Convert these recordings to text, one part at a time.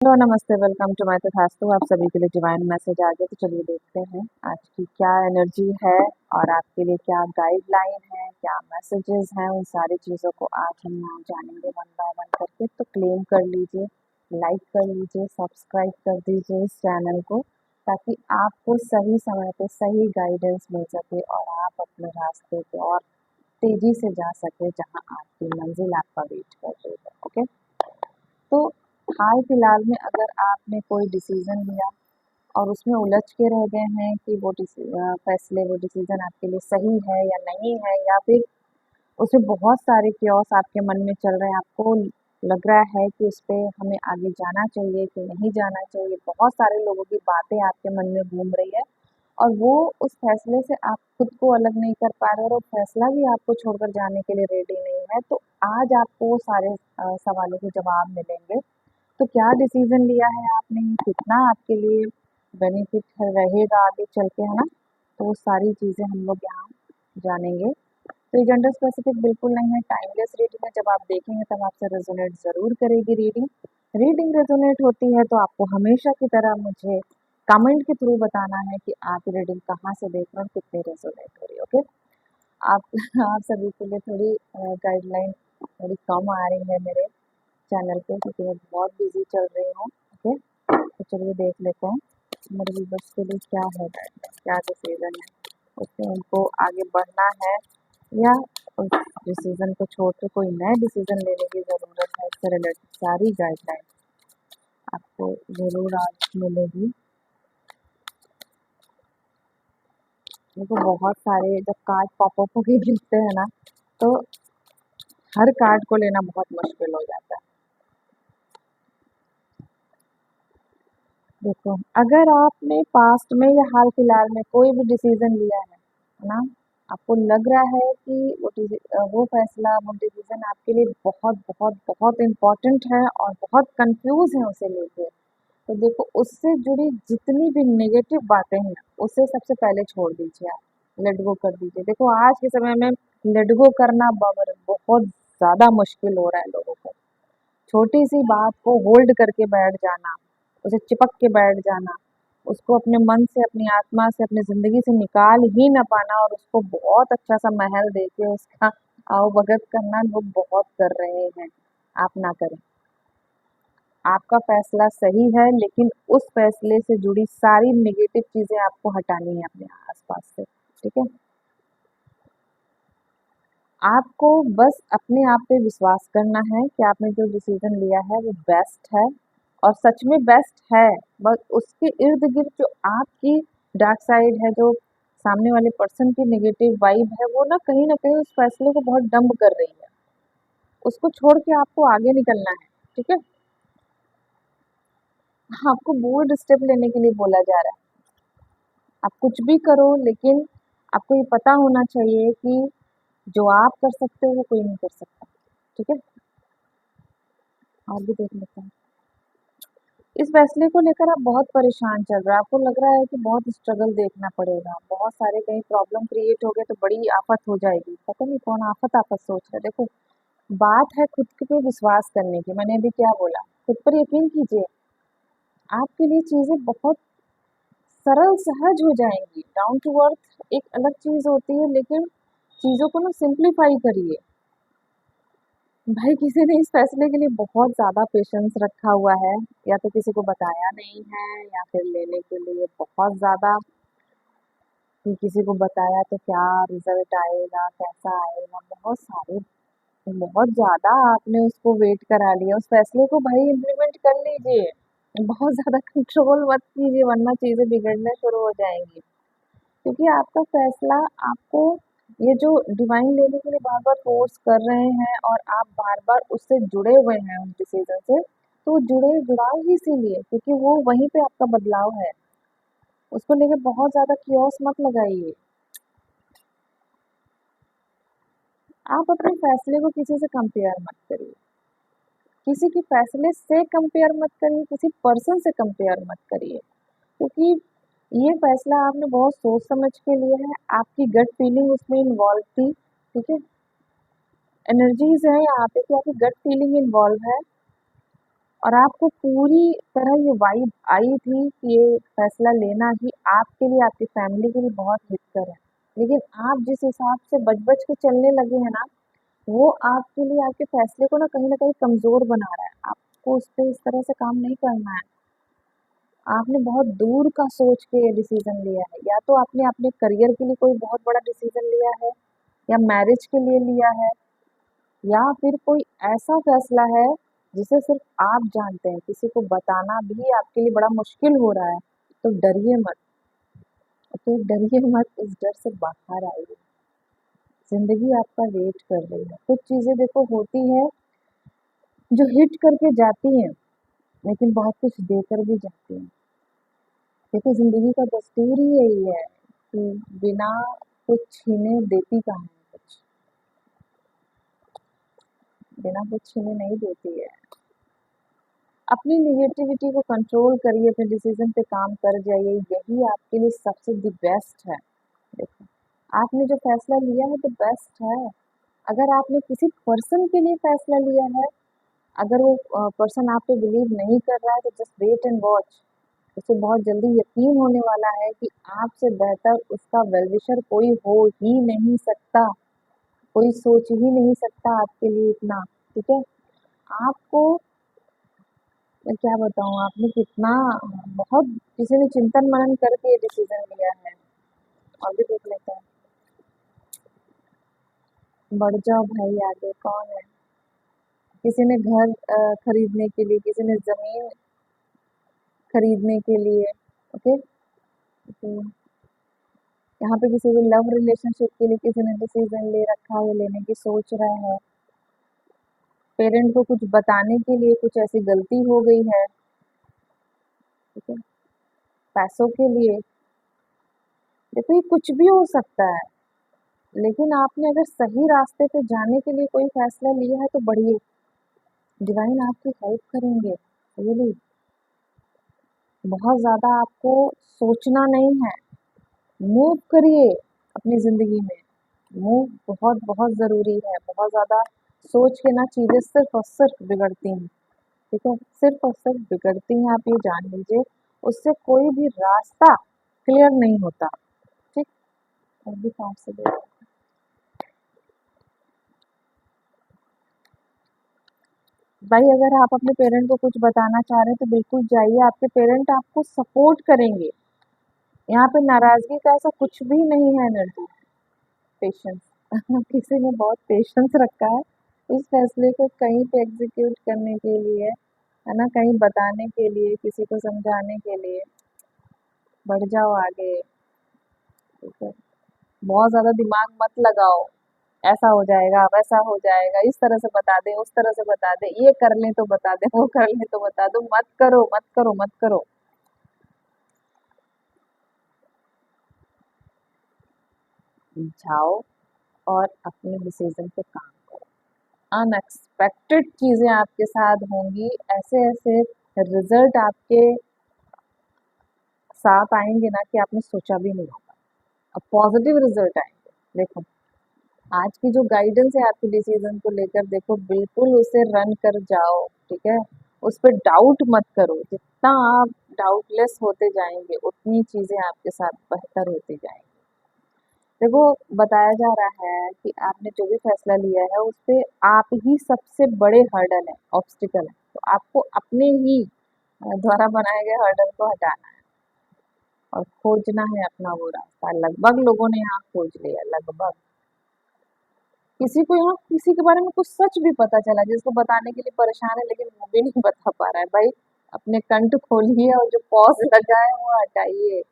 Hello नमस्ते, welcome to my तथास्तु। आप सभी के लिए डिवाइन मैसेज आ गया, तो चलिए देखते हैं आज की क्या एनर्जी है और आपके लिए क्या गाइडलाइन है, क्या मैसेजेस हैं। उन सारी चीज़ों को आज हम यहाँ जानेंगे वन बाय वन करके। तो क्लेम कर लीजिए, लाइक कर लीजिए, सब्सक्राइब कर दीजिए इस चैनल को, ताकि आपको सही समय पे सही गाइडेंस मिल सके और आप अपने रास्ते पे और तेज़ी से जा सके जहाँ आपकी मंजिल आपका वेट कर रही है। ओके, तो हाल फिलहाल में अगर आपने कोई डिसीज़न लिया और उसमें उलझ के रह गए हैं कि वो डिसीज़न आपके लिए सही है या नहीं है, या फिर उसमें बहुत सारे क्योस आपके मन में चल रहे हैं, आपको लग रहा है कि उस पे हमें आगे जाना चाहिए कि नहीं जाना चाहिए, बहुत सारे लोगों की बातें आपके मन में घूम रही है और वो उस फैसले से आप खुद को अलग नहीं कर पा रहे और वो फैसला भी आपको छोड़कर जाने के लिए रेडी नहीं है। तो आज आपको वो सारे सवालों के जवाब मिलेंगे। तो क्या डिसीजन लिया है आपने, कितना आपके लिए बेनिफिट रहेगा आगे चल के, है ना। तो वो सारी चीज़ें हम लोग यहाँ जानेंगे। तो ये जेंडर स्पेसिफिक बिल्कुल नहीं है, टाइमलेस रीडिंग है। जब आप देखेंगे तब आपसे रेजोनेट ज़रूर करेगी रीडिंग। रीडिंग रेजोनेट होती है तो आपको हमेशा की तरह मुझे कमेंट के थ्रू बताना है कि आप रीडिंग कहाँ से देख रहे हो, कितनी रेजोनेट हो रही है। ओके, आप आप सभी के लिए थोड़ी गाइडलाइन थोड़ी कम आ रही है मेरे चैनल पे, क्योंकि मैं बहुत बिजी चल रही हूँ। ओके, तो चलिए देख लेते हैं मेरे व्यूवर्स के लिए क्या है गाइडलाइन, क्या डिसीजन है, उसमें उनको आगे बढ़ना है या उस डिसीजन को छोड़ के कोई नए डिसीजन लेने की ज़रूरत है। इससे रिलेटेड सारी गाइडलाइन आपको ज़रूर आज मिलेगी। देखो, बहुत सारे जब कार्ड पॉपअप होके गिरते हैं ना, तो हर कार्ड को लेना बहुत मुश्किल हो जाता है। देखो, अगर आपने पास्ट में या हाल फिलहाल में कोई भी डिसीजन लिया है ना, आपको लग रहा है कि वो फैसला, वो डिसीजन आपके लिए बहुत बहुत बहुत इम्पोर्टेंट है और बहुत कंफ्यूज है उसे लेके, तो देखो उससे जुड़ी जितनी भी नेगेटिव बातें हैं उसे सबसे पहले छोड़ दीजिए, आप लेट गो कर दीजिए। देखो, आज के समय में लेट गो करना बहुत ज़्यादा मुश्किल हो रहा है लोगों को। छोटी सी बात को होल्ड करके बैठ जाना, उसे चिपक के बैठ जाना, उसको अपने मन से, अपनी आत्मा से, अपनी ज़िंदगी से निकाल ही ना पाना और उसको बहुत अच्छा सा महल देके उसका आवभगत करना लोग बहुत कर रहे हैं। आप ना करें। आपका फैसला सही है, लेकिन उस फैसले से जुड़ी सारी नेगेटिव चीज़ें आपको हटानी है अपने आसपास से। ठीक है? आपको बस अपने आप पे विश्वास करना है कि आपने जो डिसीजन लिया है वो बेस्ट है और सच में बेस्ट है। बस उसके इर्द गिर्द जो आपकी डार्क साइड है, जो सामने वाले पर्सन की नेगेटिव वाइब है, वो ना कहीं उस फैसले को बहुत डंप कर रही है। उसको छोड़ के आपको आगे निकलना है। ठीक है? आपको बोल्ड स्टेप लेने के लिए बोला जा रहा है। आप कुछ भी करो, लेकिन आपको ये पता होना चाहिए कि जो आप कर सकते हो वो कोई नहीं कर सकता। ठीक है? और भी देख लेते हैं। इस फैसले को लेकर आप बहुत परेशान चल रहे हैं, आपको लग रहा है कि बहुत स्ट्रगल देखना पड़ेगा, बहुत सारे कहीं प्रॉब्लम क्रिएट हो गए तो बड़ी आफत हो जाएगी। पता नहीं कौन आफत आफत सोच रहा है। देखो, बात है खुद के पे विश्वास करने की। मैंने अभी क्या बोला, खुद पर यकीन कीजिए, आपके लिए चीज़ें बहुत सरल सहज हो जाएंगी। डाउन टू अर्थ एक अलग चीज़ होती है, लेकिन चीज़ों को ना सिंप्लीफाई करिए। भाई, किसी ने इस फैसले के लिए बहुत ज़्यादा पेशेंस रखा हुआ है, या तो किसी को बताया नहीं है, या फिर लेने के लिए बहुत ज़्यादा कि किसी को बताया तो क्या रिजल्ट आएगा, कैसा आएगा, बहुत ज़्यादा आपने उसको वेट करा लिया। उस फैसले को भाई इम्प्लीमेंट कर लीजिए, बहुत ज़्यादा कंट्रोल मत कीजिए, वरना चीज़ें बिगड़ने शुरू हो जाएंगी। क्योंकि आपका फैसला आपको, ये जो डिवाइन लेने के लिए बार बार फोर्स कर रहे हैं और आप बार बार उससे जुड़े हुए हैं उस डिसीजन से, तो जुड़ाव ही इसीलिए क्योंकि वो वहीं पे आपका बदलाव है। उसको लेके बहुत ज़्यादा कियोस मत लगाइए। आप अपने फैसले को किसी से कंपेयर मत करिए, किसी के फैसले से कंपेयर मत करिए, किसी पर्सन से कंपेयर मत करिए, क्योंकि ये फैसला आपने बहुत सोच समझ के लिया है, आपकी गट फीलिंग उसमें इन्वॉल्व थी। ठीक है? एनर्जीज है यहाँ पे कि आपकी गट फीलिंग इन्वॉल्व है। और आपको पूरी तरह ये वाइब आई थी कि ये फैसला लेना ही आपके लिए, आपकी फैमिली के लिए बहुत हितकर है। लेकिन आप जिस हिसाब से बच-बच के चलने लगे हैं ना, वो आपके लिए आपके फैसले को ना कहीं कमज़ोर बना रहा है। आपको उस पे इस तरह से काम नहीं करना है। आपने बहुत दूर का सोच के डिसीज़न लिया है। या तो आपने अपने करियर के लिए कोई बहुत बड़ा डिसीज़न लिया है, या मैरिज के लिए लिया है, या फिर कोई ऐसा फैसला है जिसे सिर्फ आप जानते हैं, किसी को बताना भी आपके लिए बड़ा मुश्किल हो रहा है। तो डरिए मत, तो डरिए मत, इस डर से बाहर आइए। ज़िंदगी आपका वेट कर रही है। कुछ चीज़ें देखो होती है जो हिट करके जाती हैं, लेकिन बहुत कुछ देकर भी जाती हैं। देखो ज़िंदगी का दस्तूर ही यही है कि बिना कुछ छीने देती कहाँ है कुछ, बिना कुछ छीने नहीं देती है। अपनी नेगेटिविटी को कंट्रोल करिए, अपने डिसीजन पे काम कर जाइए, यही आपके लिए सबसे द बेस्ट है। देखो, आपने जो फैसला लिया है तो बेस्ट है। अगर आपने किसी पर्सन के लिए फैसला लिया है, अगर वो पर्सन आप पे बिलीव नहीं कर रहा है तो जस्ट वेट एंड वॉच। उसे बहुत जल्दी यकीन होने वाला है कि आपसे बेहतर उसका वेल विशर कोई हो ही नहीं सकता, कोई सोच ही नहीं सकता आपके लिए इतना। ठीक है, आपको मैं क्या बताऊँ, आपने कितना बहुत किसी ने चिंतन मनन करके ये डिसीजन लिया है। और भी देख लेते हैं। बढ़ जाओ भाई आगे, कौन है? किसी ने घर खरीदने के लिए, किसी ने जमीन खरीदने के लिए। ओके, तो यहाँ पे किसी को लव रिलेशनशिप के लिए किसी ने डिसीजन ले रखा है, लेने की सोच रहा है। पेरेंट को कुछ बताने के लिए कुछ ऐसी गलती हो गई है। ठीक है, पैसों के लिए, देखो ये कुछ भी हो सकता है। लेकिन आपने अगर सही रास्ते पे जाने के लिए कोई फैसला लिया है तो बढ़िए, डिवाइन आपकी हेल्प करेंगे। रियली बहुत ज़्यादा आपको सोचना नहीं है, मूव करिए अपनी ज़िंदगी में। मूव बहुत बहुत ज़रूरी है। बहुत ज़्यादा सोच के ना चीज़ें सिर्फ और सिर्फ बिगड़ती हैं। ठीक है, सिर्फ और सिर्फ बिगड़ती हैं, आप ये जान लीजिए। उससे कोई भी रास्ता क्लियर नहीं होता। ठीक, और भी काम से देखो। भाई अगर आप अपने पेरेंट को कुछ बताना चाह रहे हैं तो बिल्कुल जाइए, आपके पेरेंट आपको सपोर्ट करेंगे। यहाँ पे नाराज़गी का ऐसा कुछ भी नहीं है एनर्जी। पेशेंस किसी ने बहुत पेशेंस रखा है इस फैसले को कहीं पे एग्जीक्यूट करने के लिए, है ना, कहीं बताने के लिए, किसी को समझाने के लिए। बढ़ जाओ आगे। ठीक है, बहुत ज़्यादा दिमाग मत लगाओ, ऐसा हो जाएगा, वैसा हो जाएगा, इस तरह से बता दें, उस तरह से बता दें, ये कर लें तो बता दें, वो कर लें तो बता दो। मत करो, मत करो, मत करो। जाओ और अपने डिसीजन पे काम करो। अनएक्सपेक्टेड चीज़ें आपके साथ होंगी, ऐसे-ऐसे रिज़ल्ट आपके साथ आएँगे ना कि आपने सोचा भी नहीं होगा। अब पॉज़िटिव रिज़ल्ट आएँगे। देखो, आज की जो गाइडेंस है आपके डिसीज़न को लेकर, देखो बिल्कुल उसे रन कर जाओ, ठीक है? उस पे डाउट मत करो। जितना आप डाउटलेस होते जाएँगे, उतनी चीज़ें आपके साथ बेहतर होती जाएँगी। देखो, बताया जा रहा है कि आपने जो भी फैसला लिया है उस पे आप ही सबसे बड़े हर्डल है, ऑब्स्टिकल है। तो आपको अपने ही द्वारा बनाए गए हर्डल को हटाना है और खोजना है अपना वो रास्ता। लगभग लोगों ने यहाँ खोज लिया, लगभग। किसी को यहाँ किसी के बारे में कुछ सच भी पता चला जिसको बताने के लिए परेशान है, लेकिन वो भी नहीं बता पा रहा है। भाई अपने कंठ खोलिए और जो पॉज़ लगा है वो हटाइए,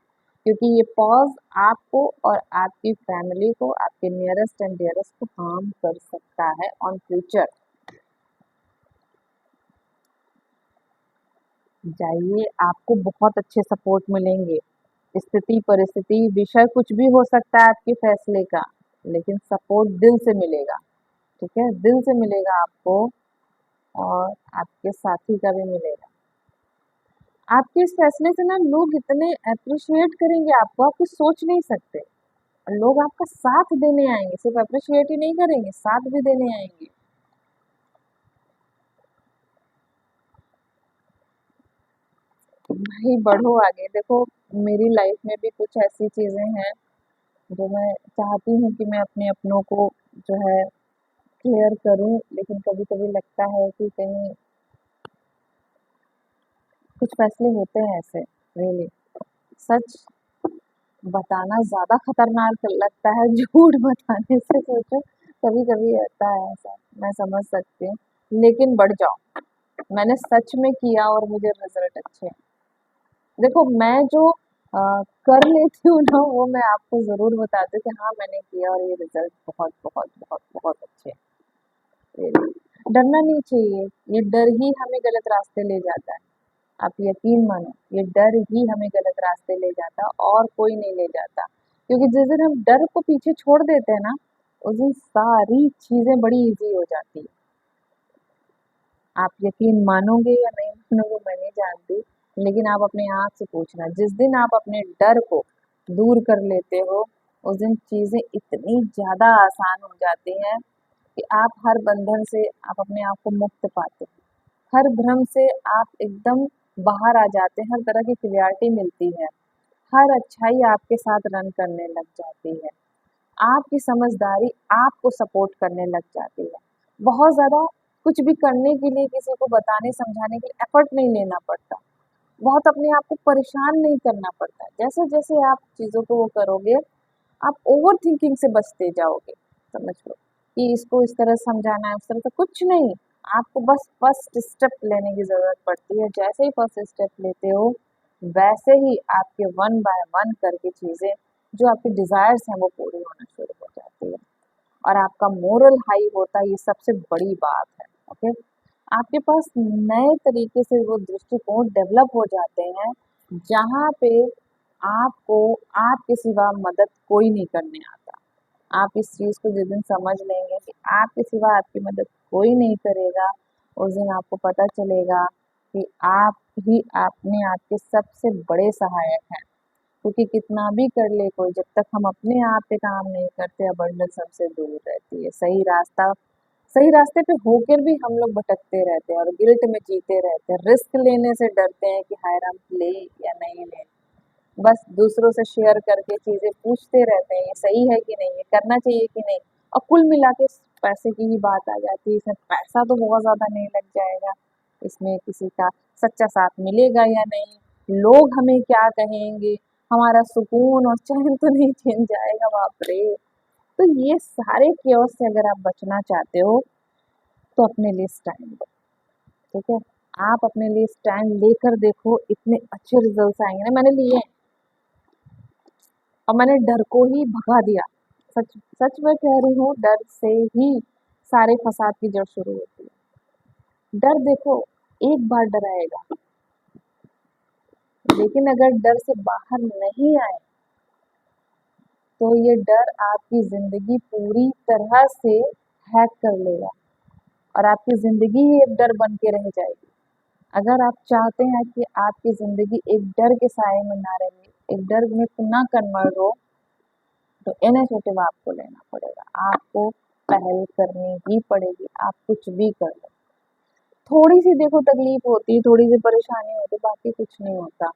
क्योंकि ये पॉज़ आपको और आपकी फैमिली को, आपके नियरेस्ट एंड डियरेस्ट को हार्म कर सकता है ऑन फ्यूचर। जाइए, आपको बहुत अच्छे सपोर्ट मिलेंगे। स्थिति, परिस्थिति, विषय कुछ भी हो सकता है आपके फैसले का, लेकिन सपोर्ट दिल से मिलेगा। ठीक है, दिल से मिलेगा आपको, और आपके साथी का भी मिलेगा। आपके इस फैसले से ना लोग इतने एप्रिशिएट करेंगे आपको, आप कुछ सोच नहीं सकते। और लोग आपका साथ देने आएंगे, सिर्फ अप्रिशिएट ही नहीं करेंगे, साथ भी देने आएंगे। भाई बढ़ो आगे। देखो, मेरी लाइफ में भी कुछ ऐसी चीजें हैं जो मैं चाहती हूँ कि मैं अपने अपनों को जो है क्लियर करूँ, लेकिन कभी कभी लगता है कि कहीं कुछ फैसले होते हैं ऐसे, रियली। सच बताना ज्यादा खतरनाक लगता है झूठ बताने से। सोचो, कभी कभी रहता है ऐसा, मैं समझ सकती हूँ। लेकिन बढ़ जाओ, मैंने सच में किया और मुझे रिजल्ट अच्छे हैं। देखो, मैं जो अ, कर लेती हूँ ना, वो मैं आपको ज़रूर बताती हूँ कि हाँ, मैंने किया और ये रिज़ल्ट बहुत, बहुत, बहुत, बहुत अच्छे हैं। डरना नहीं चाहिए, ये डर ही हमें गलत रास्ते ले जाता है। आप यकीन मानो, ये डर ही हमें गलत रास्ते ले जाता है और कोई नहीं ले जाता। क्योंकि जिस दिन हम डर को पीछे छोड़ देते हैं ना, उस दिन सारी चीज़ें बड़ी ईज़ी हो जाती हैं। आप यकीन मानोगे या नहीं मानोगे मैं नहीं जानती, लेकिन आप अपने आप से पूछना, जिस दिन आप अपने डर को दूर कर लेते हो, उस दिन चीजें इतनी ज्यादा आसान हो जाती हैं कि आप हर बंधन से आप अपने आप को मुक्त पाते हो। हर भ्रम से आप एकदम बाहर आ जाते हैं, हर तरह की क्लियरिटी मिलती है। हर अच्छाई आपके साथ रन करने लग जाती है। आपकी समझदारी आपको सपोर्ट करने लग जाती है। बहुत ज़्यादा कुछ भी करने के लिए, किसी को बताने समझाने के लिए एफर्ट नहीं लेना पड़ता। बहुत अपने आप को परेशान नहीं करना पड़ता। जैसे-जैसे आप चीज़ों को वो करोगे, आप ओवरथिंकिंग से बचते जाओगे। समझ लो कि इसको इस तरह समझाना है, उस तरह से कुछ नहीं। आपको बस फर्स्ट स्टेप लेने की ज़रूरत पड़ती है। जैसे ही फर्स्ट स्टेप लेते हो, वैसे ही आपके वन बाय वन करके चीज़ें, जो आपकी डिज़ायर्स हैं, वो पूरी होना शुरू हो जाती है और आपका मोरल हाई होता है, ये सबसे बड़ी बात है। ओके? आपके पास नए तरीके से वो दृष्टिकोण डेवलप हो जाते हैं, जहाँ पे आपको आपके सिवा मदद कोई नहीं करने आता। आप इस चीज़ को जिस दिन समझ लेंगे कि आपके सिवा आपकी मदद कोई नहीं करेगा, उस दिन आपको पता चलेगा कि आप ही अपने आप के सबसे बड़े सहायक हैं। क्योंकि कितना भी कर ले कोई, जब तक हम अपने आप पे काम नहीं करते, अबंडेंस हमसे दूर रहती है। सही रास्ते पे होकर भी हम लोग भटकते रहते हैं और गिल्ट में जीते रहते हैं। रिस्क लेने से डरते हैं कि हाय राम, ले या नहीं ले। बस दूसरों से शेयर करके चीजें पूछते रहते हैं, ये सही है कि नहीं, ये करना चाहिए कि नहीं। और कुल मिला के पैसे की ही बात आ जाती है। इसमें पैसा तो बहुत ज्यादा नहीं लग जाएगा, इसमें किसी का सच्चा साथ मिलेगा या नहीं, लोग हमें क्या कहेंगे, हमारा सुकून और चैन तो नहीं छिन जाएगा, बाप रे। तो ये सारे केओस से अगर आप बचना चाहते हो, तो अपने लिए स्टैंड लो। ठीक है? आप अपने लिए स्टैंड लेकर देखो, इतने अच्छे रिजल्ट्स आएंगे ना। मैंने लिए हैं और मैंने डर को ही भगा दिया। सच सच में कह रही हूँ, डर से ही सारे फसाद की जड़ शुरू होती है। डर देखो, एक बार डराएगा, लेकिन अगर डर से बाहर नहीं आए, तो ये डर आपकी जिंदगी पूरी तरह से हैक कर लेगा और आपकी जिंदगी ही एक डर बन के रह जाएगी। अगर आप चाहते हैं कि आपकी जिंदगी एक डर के साए में ना रहे, एक डर में ना कन्वर्ट हो, तो इनिशिएटिव आपको लेना पड़ेगा। आपको पहल करनी ही पड़ेगी। आप कुछ भी कर लो। थोड़ी सी देखो तकलीफ होती है, थोड़ी सी परेशानी होती है, बाकी कुछ नहीं होता।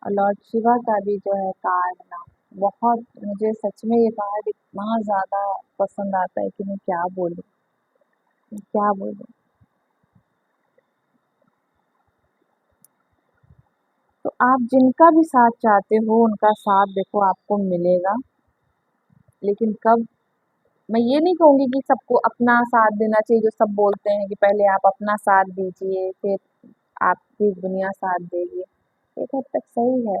और लॉर्ड शिवा का भी जो है कार्ड ना, बहुत मुझे सच में ये कार्ड इतना ज़्यादा पसंद आता है कि मैं क्या बोलूँ, क्या बोलूँ। तो आप जिनका भी साथ चाहते हो, उनका साथ देखो आपको मिलेगा। लेकिन कब, मैं ये नहीं कहूँगी कि सबको अपना साथ देना चाहिए, जो सब बोलते हैं कि पहले आप अपना साथ दीजिए, फिर आपकी दुनिया साथ देगी। एक हद तक सही है,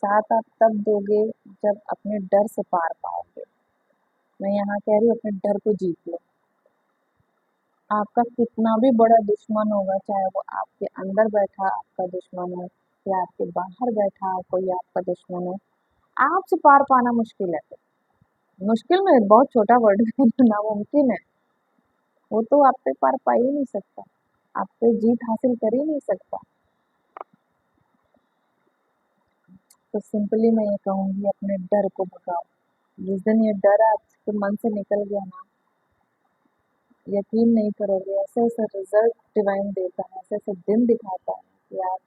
साथ आप तब दोगे जब अपने डर से पार पाओगे। मैं यहाँ कह रही हूँ, अपने डर को जीत लो। आपका कितना भी बड़ा दुश्मन होगा, चाहे वो आपके अंदर बैठा आपका दुश्मन हो या आपके बाहर बैठा कोई आपका दुश्मन हो, आपसे पार पाना मुश्किल है। मुश्किल में बहुत छोटा वर्ड है, नामुमकिन है। वो तो आप पे पार पा ही नहीं सकता, आप पे जीत हासिल कर ही नहीं सकता। तो सिंपली मैं ये कहूँगी, अपने डर को भगाओ। जिस दिन ये डर आपके मन से निकल गया ना, यकीन नहीं करोगे, ऐसे ऐसे रिजल्ट डिवाइन देता है, ऐसे ऐसे दिन दिखाता है कि यार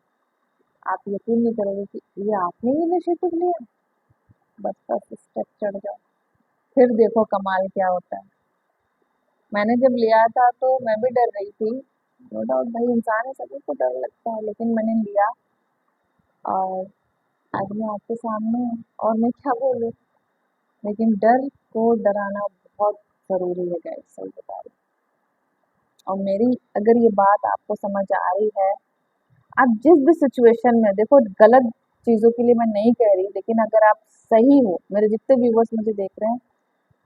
आप यकीन नहीं करोगे कि ये आपने ही इनिशिएटिव लिया। बस बस स्टेप चढ़ जाओ, फिर देखो कमाल क्या होता है। मैंने जब लिया था तो मैं भी डर रही थी, नो डाउट भाई इंसान है, सभी को डर लगता है, लेकिन मैंने लिया और आज मैं आपके सामने हूँ और मैं क्या बोलूँ। लेकिन डर को डराना बहुत ज़रूरी है गाइस, सही बता रही हूँ। और मेरी अगर ये बात आपको समझ आ रही है, आप जिस भी सिचुएशन में देखो, गलत चीज़ों के लिए मैं नहीं कह रही, लेकिन अगर आप सही हो, मेरे जितने व्यूवर्स मुझे देख रहे हैं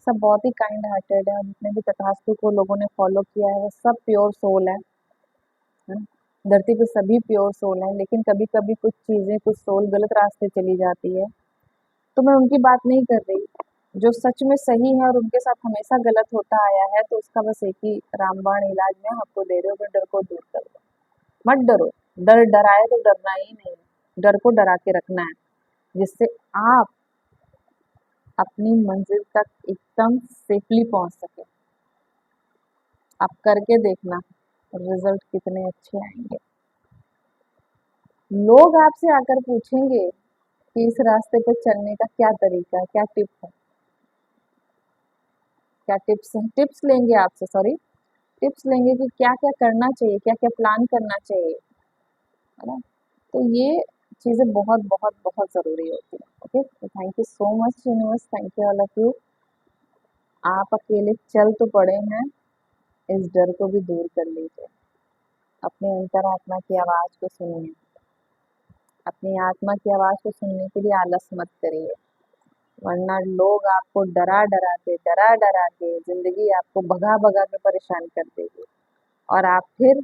सब बहुत ही काइंड हार्टेड है, और जितने भी तथास्तु को लोगों ने फॉलो किया है वो सब प्योर सोल है ना? धरती पे सभी प्योर सोल हैं, लेकिन कभी कभी कुछ चीज़ें, कुछ सोल गलत रास्ते चली जाती है। तो मैं उनकी बात नहीं कर रही, जो सच में सही है और उनके साथ हमेशा गलत होता आया है, तो उसका बस एक ही रामबाण इलाज मैं आपको दे रही हूँ कि डर को दूर कर दो। मत डरो, डर डराए तो डरना ही नहीं है, डर को डरा के रखना है, जिससे आप अपनी मंजिल तक एकदम सेफली पहुंच सके। आप करके देखना, रिजल्ट कितने अच्छे आएंगे। लोग आपसे आकर पूछेंगे कि इस रास्ते पे चलने का क्या तरीका है, क्या टिप है, क्या टिप्स हैं, टिप्स लेंगे आपसे, सॉरी, टिप्स लेंगे कि क्या क्या करना चाहिए, क्या क्या प्लान करना चाहिए, है ना? तो ये चीज़ें बहुत बहुत बहुत ज़रूरी होती है। ओके, तो thank you so much universe, thank you all of you. आप अकेले चल तो पड़े हैं, इस डर को भी दूर कर लीजिए। अपने अंतरात्मा की आवाज़ को सुनिए, अपनी आत्मा की आवाज़ को सुनने के लिए आलस मत करिए, वरना लोग आपको डरा डरा के ज़िंदगी आपको भगा भगा के परेशान कर देगी। और आप फिर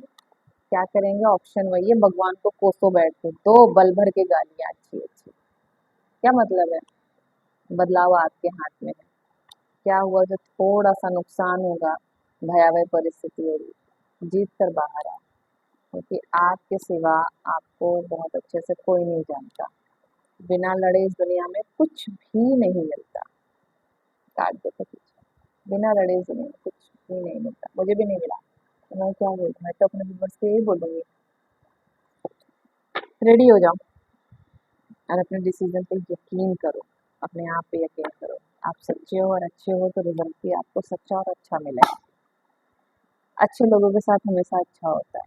क्या करेंगे, ऑप्शन वही है, भगवान को कोसो बैठे, दो बल भर के गालियाँ अच्छी अच्छी। क्या मतलब है, बदलाव आपके हाथ में है। क्या हुआ, जो थोड़ा सा नुकसान होगा, भयावह परिस्थिति होगी, जीत कर बाहर आओ, क्योंकि आपके सिवा आपको बहुत अच्छे से कोई नहीं जानता। बिना लड़े इस दुनिया में कुछ भी नहीं मिलता। काट दो तो पीछे, बिना लड़े इस दुनिया में कुछ भी नहीं मिलता, मुझे भी नहीं मिला, तो मैं क्या बोलूँ, मैं तो अपने व्यूअर्स से यही बोलूँगी, रेडी हो जाओ और अपने डिसीजन पे यकीन करो, अपने आप पे यकीन करो। आप सच्चे हो और अच्छे हो तो रिजल्ट भी आपको सच्चा और अच्छा मिलेगा। अच्छे लोगों के साथ हमेशा अच्छा होता है,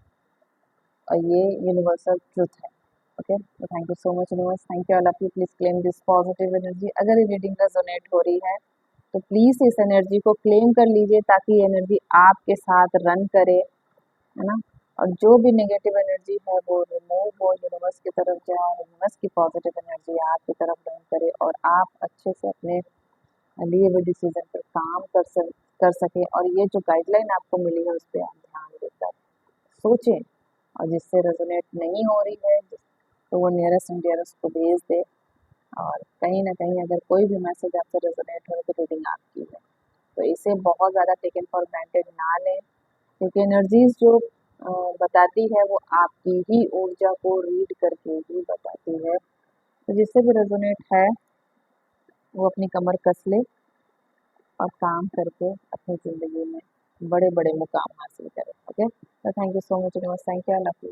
और ये यूनिवर्सल ट्रुथ है। ओके, तो thank you so much universe, thank you all of you. Please claim this positive energy. अगर ये रीडिंग रेजोनेट हो रही है तो प्लीज इस एनर्जी को क्लेम कर लीजिए, ताकि ये एनर्जी आपके साथ रन करे, है ना? और जो भी नेगेटिव एनर्जी है वो रिमूव हो, यूनिवर्स की तरफ जाए, यूनिवर्स की पॉजिटिव एनर्जी आपकी तरफ रन करे, और आप अच्छे से अपने लिए हुए डिसीजन पर काम कर सके। और ये जो गाइडलाइन आपको मिली है उस पर आप ध्यान देकर सोचें, और जिससे रेजोनेट नहीं हो रही है तो वो नियरेस्ट एंड डियरेस्ट को भेज दे। और कहीं ना कहीं अगर कोई भी मैसेज आपसे रेजोनेट हो तो रीडिंग आपकी है, तो इसे बहुत ज़्यादा टेकन फॉर ग्रांटेड ना लें, क्योंकि एनर्जीज जो बताती है वो आपकी ही ऊर्जा को रीड करके ही बताती है। तो जिससे भी रेजोनेट है वो अपनी कमर कस ले और काम करके अपनी ज़िंदगी में बड़े बड़े मुकाम हासिल करे। ओके, तो thank you so much universe, thank you, I love you.